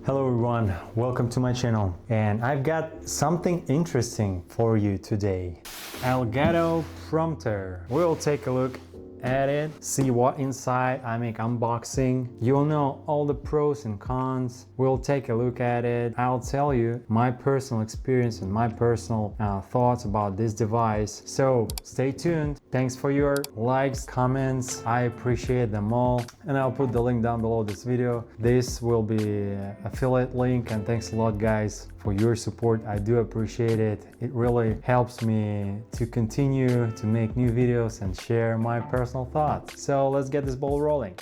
Hello everyone, welcome to my channel, and I've got something interesting for you today. Elgato Prompter. We'll take a look at it, see what inside. I make unboxing. You'll know all the pros and cons. We'll take a look at it. I'll tell you my personal experience and my personal thoughts about this device. So stay tuned. Thanks for your likes, comments. I appreciate them all. And I'll put the link down below this video. This will be affiliate link, and thanks a lot guys for your support. I do appreciate it. It really helps me to continue to make new videos and share my personal thoughts. So let's get this ball rolling.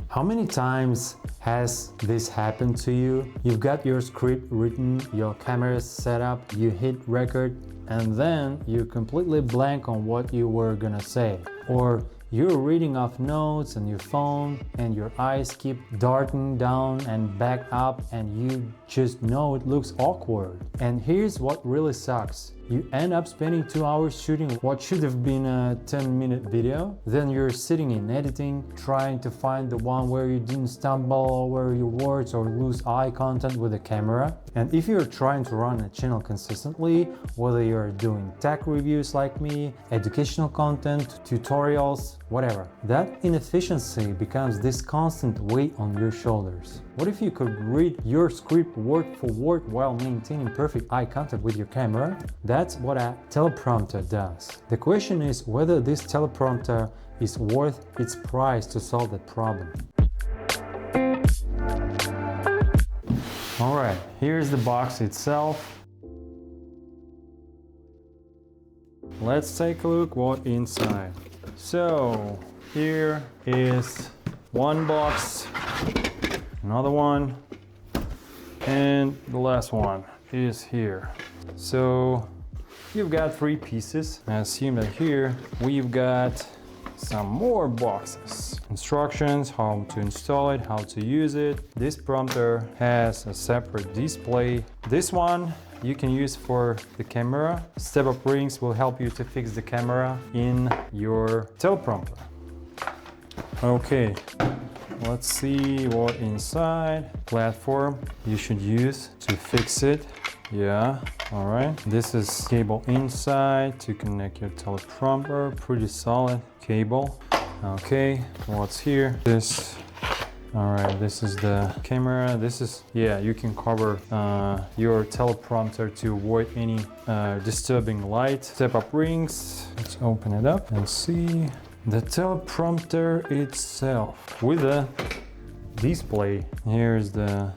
How many times has this happened to you? You've got your script written, your camera set up, you hit record, and then you completely blank on what you were gonna say. Or you're reading off notes on your phone and your eyes keep darting down and back up, and you just know it looks awkward. And here's what really sucks. You end up spending 2 hours shooting what should have been a 10-minute video. Then you're sitting in editing, trying to find the one where you didn't stumble over your words or lose eye contact with the camera. And if you're trying to run a channel consistently, whether you're doing tech reviews like me, educational content, tutorials, whatever, that inefficiency becomes this constant weight on your shoulders. What if you could read your script word for word while maintaining perfect eye contact with your camera? That's what a teleprompter does. The question is whether this teleprompter is worth its price to solve that problem. Alright, here's the box itself. Let's take a look what's inside. So here is one box, another one, and the last one is here. So you've got 3 pieces. I assume that here we've got some more boxes. Instructions, how to install it, how to use it. This prompter has a separate display. This one you can use for the camera. Step-up rings will help you to fix the camera in your teleprompter. Okay, let's see what inside. Platform you should use to fix it. Yeah, all right. This is cable inside to connect your teleprompter. Pretty solid cable. Okay, what's here? This. All right, this is the camera. This is, yeah, you can cover your teleprompter to avoid any disturbing light. Step-up rings. Let's open it up and see the teleprompter itself with a display. Here's the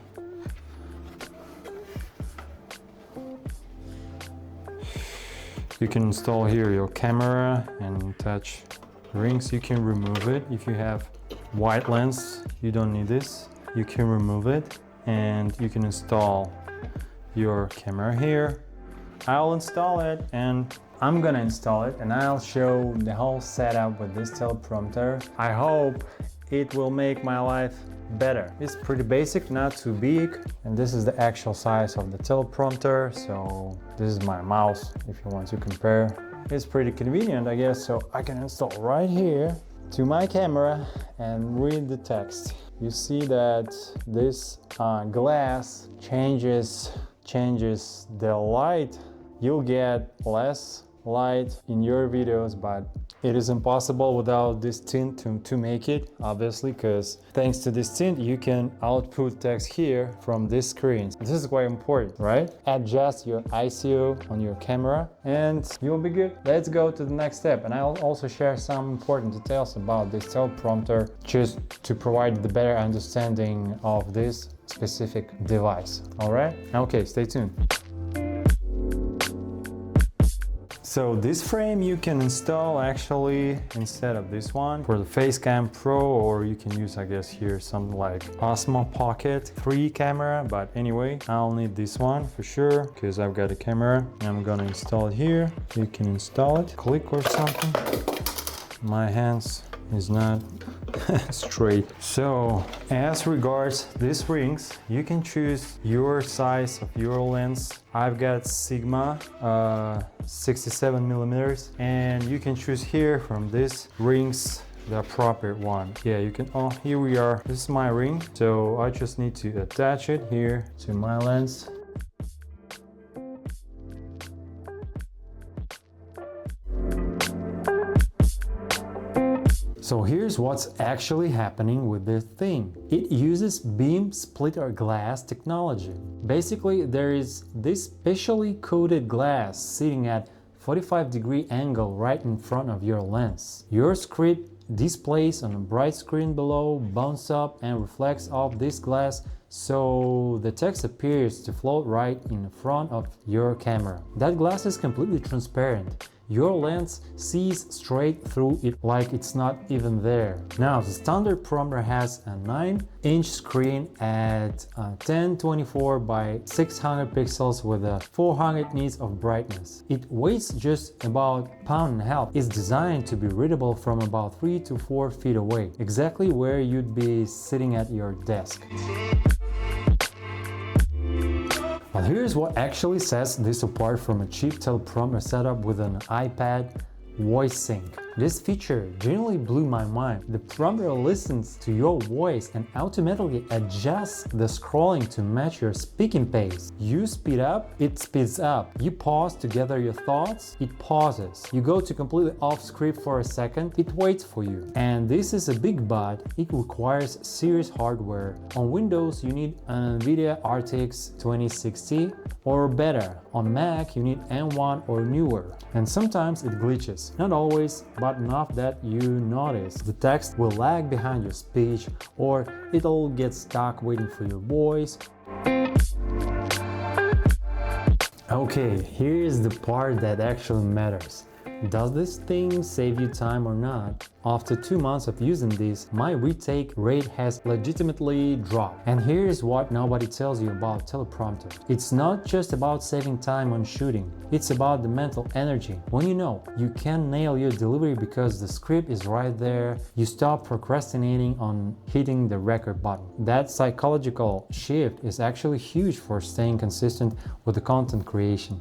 you can install here your camera and touch rings. You can remove it if you have wide lens. You don't need this. You can remove it and you can install your camera here. I'll install it, and I'm gonna install it, and I'll show the whole setup with this teleprompter. I hope it will make my life better. It's pretty basic, not too big, and this is the actual size of the teleprompter. So this is my mouse if you want to compare. It's pretty convenient, I guess. So I can install right here to my camera and read the text. You see that this glass changes the light. You'll get less light in your videos, but it is impossible without this tint to make it, obviously, because thanks to this tint you can output text here from this screen. This is quite important, right? Adjust your ISO on your camera and you'll be good. Let's go to the next step, and I'll also share some important details about this teleprompter just to provide the better understanding of this specific device. All right? Okay, stay tuned. So this frame you can install actually instead of this one for the Facecam Pro, or you can use, I guess, here something like Osmo Pocket 3 camera. But anyway, I'll need this one for sure because I've got a camera. I'm gonna install it here. You can install it, click or something. My hands is not straight. So as regards these rings, you can choose your size of your lens. I've got Sigma 67 millimeters, and you can choose here from these rings the appropriate one. Yeah, you can, oh, here we are. This is my ring. So I just need to attach it here to my lens. So here's what's actually happening with this thing. It uses beam splitter glass technology. Basically, there is this specially coated glass sitting at 45-degree angle right in front of your lens. Your script displays on a bright screen below, bounces up and reflects off this glass, so the text appears to float right in front of your camera. That glass is completely transparent. Your lens sees straight through it like it's not even there. Now, the standard prompter has a 9-inch screen at 1024 by 600 pixels with a 400 nits of brightness. It weighs just about a pound and a half. It's designed to be readable from about 3 to 4 feet away, exactly where you'd be sitting at your desk. Well, here's what actually sets this apart from a cheap teleprompter setup with an iPad voice sync. This feature genuinely blew my mind. The prompter listens to your voice and automatically adjusts the scrolling to match your speaking pace. You speed up, it speeds up. You pause to gather your thoughts, it pauses. You go to completely off script for a second, it waits for you. And this is a big but, it requires serious hardware. On Windows, you need an NVIDIA RTX 2060 or better. On Mac, you need M1 or newer. And sometimes it glitches. Not always, but enough that you notice. The text will lag behind your speech, or it'll get stuck waiting for your voice. Okay, here's the part that actually matters. Does this thing save you time or not? After 2 months of using this, my retake rate has legitimately dropped. And here's what nobody tells you about teleprompter. It's not just about saving time on shooting, it's about the mental energy. When you know you can nail your delivery because the script is right there, you stop procrastinating on hitting the record button. That psychological shift is actually huge for staying consistent with the content creation.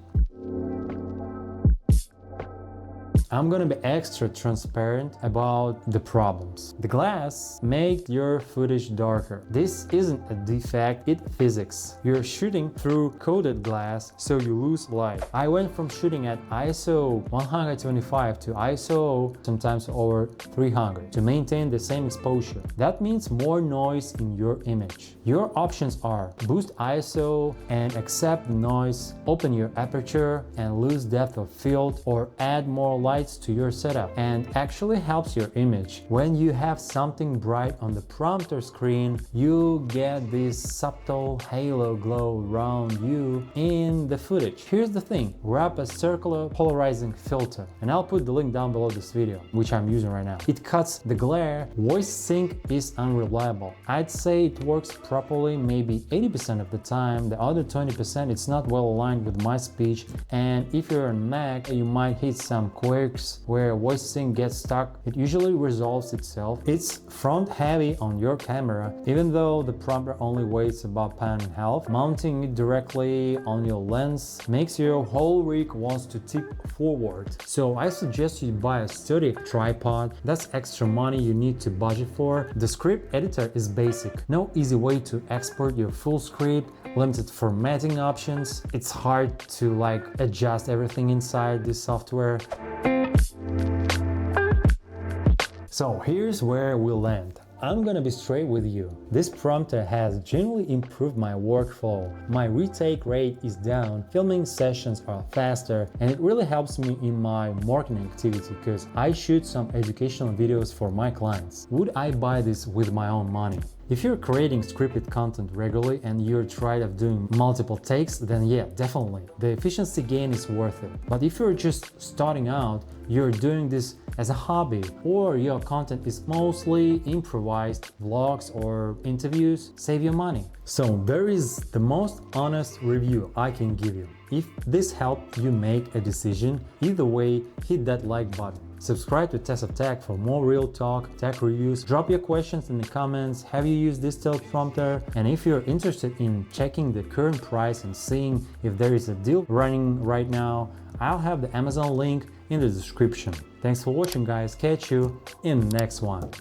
I'm gonna be extra transparent about the problems. The glass makes your footage darker. This isn't a defect, it's physics. You're shooting through coated glass, so you lose light. I went from shooting at ISO 125 to ISO sometimes over 300 to maintain the same exposure. That means more noise in your image. Your options are boost ISO and accept the noise, open your aperture and lose depth of field, or add more light to your setup and actually helps your image. When you have something bright on the prompter screen, you get this subtle halo glow around you in the footage. Here's the thing, wrap a circular polarizing filter, and I'll put the link down below this video, which I'm using right now. It cuts the glare. Voice sync is unreliable. I'd say it works properly maybe 80% of the time. The other 20% it's not well aligned with my speech, and if you're on Mac, you might hit some quirks where voice sync gets stuck. It usually resolves itself. It's front heavy on your camera, even though the prompter only weighs about a pound and a half. Mounting it directly on your lens makes your whole rig wants to tip forward. So I suggest you buy a sturdy tripod. That's extra money you need to budget for. The script editor is basic. No easy way to export your full script, limited formatting options. It's hard to adjust everything inside this software. So here's where we land. I'm gonna be straight with you. This prompter has genuinely improved my workflow. My retake rate is down, filming sessions are faster, and it really helps me in my marketing activity because I shoot some educational videos for my clients. Would I buy this with my own money? If you're creating scripted content regularly and you're tired of doing multiple takes, then yeah, definitely. The efficiency gain is worth it. But if you're just starting out, you're doing this as a hobby, or your content is mostly improvised vlogs or interviews, save your money. So there is the most honest review I can give you. If this helped you make a decision, either way, hit that like button. Subscribe to Test of Tech for more real talk, tech reviews. Drop your questions in the comments. Have you used this teleprompter? And if you're interested in checking the current price and seeing if there is a deal running right now, I'll have the Amazon link in the description. Thanks for watching guys, catch you in the next one.